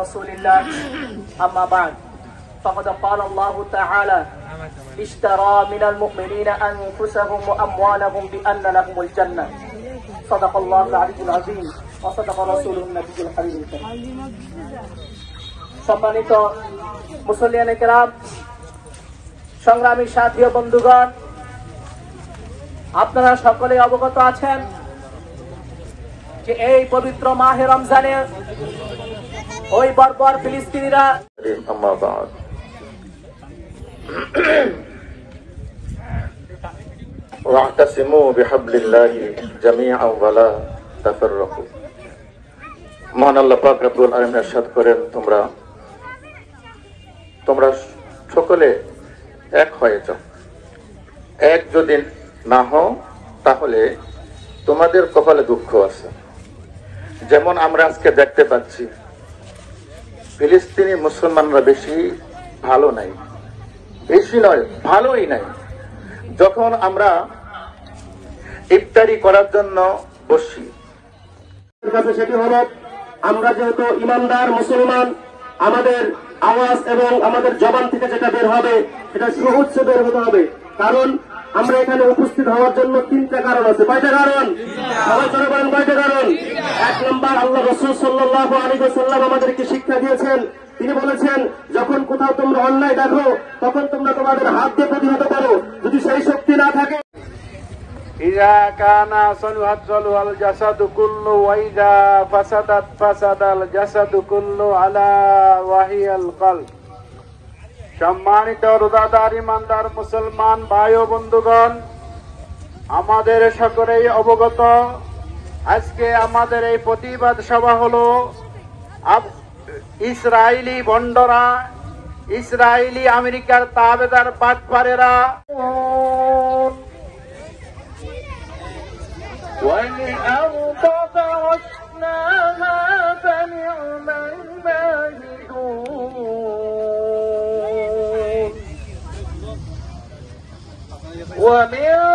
رسول الله أما بعد فقد قال الله تعالى اشترى من المؤمنين أنفسهم وأموالهم بأن لهم الجنة صدق الله العلي العظيم وصدق رسوله النبي الكريم الكريم সম্মানিত মুসল্লিয়ানে কেরাম, সংগ্রামী সাথী ও বন্ধুগণ, আপনারা সকলে অবগত আছেন যে এই পবিত্র মাহে রমজানে ওই বর্বর ফিলিস্তিনিরা واعتصموا بحبل الله جميعا ولا تفرقوا। মহান আল্লাহ পাক রব্বুল আলামিন ইরশাদ করেন, তোমরা সকলে এক হয়ে যাও। এক যদি না হও তাহলে তোমাদের কপালে দুঃখ আছে। যেমন আমরা আজকে দেখতে পাচ্ছি ফিলিস্তিনি মুসলমানরা বেশি ভালো নাই, বেশি নয় ভালোই নাই। যখন আমরা ইফতারি করার জন্য বসি, সেটি হলো আমরা যেহেতু ইমানদার মুসলমান, আমাদের আওয়াজ এবং আমাদের জবান থেকে যেটা বের হবে সেটা সুউচ্চ বের হতে হবে। কারণ আমরা এখানে উপস্থিত হওয়ার জন্য তিনটা কারণ আছে। কয়টা কারণ? সবাই করে বলেন কয়টা কারণ? এক নম্বর, আল্লাহ রাসূল সাল্লাল্লাহু আলাইহি ওয়াসাল্লাম আমাদেরকে শিক্ষা দিয়েছেন। তিনি বলেছেন, যখন কোথাও তোমরা অন্যায় দেখো তখন তোমরা তোমাদের হাত দিয়ে প্রতিহত করো। যদি সেই শক্তি না থাকে, إذا كان صلحت صلح الجسد كله وإذا فسدت فسد الجسد كله على وهي القلب। সম্মানিত রোজাদার ইমানদার মুসলমান ভাই ও বন্ধুগণ, আমাদের সকলেই অবগত আজকে আমাদের এই প্রতিবাদ সভা হলো ইসরায়েলি বন্ডরা, ইসরায়েলি আমেরিকার তাবেদার বাটপারেরা والأرض فرشناها فنعم الماهدون ومن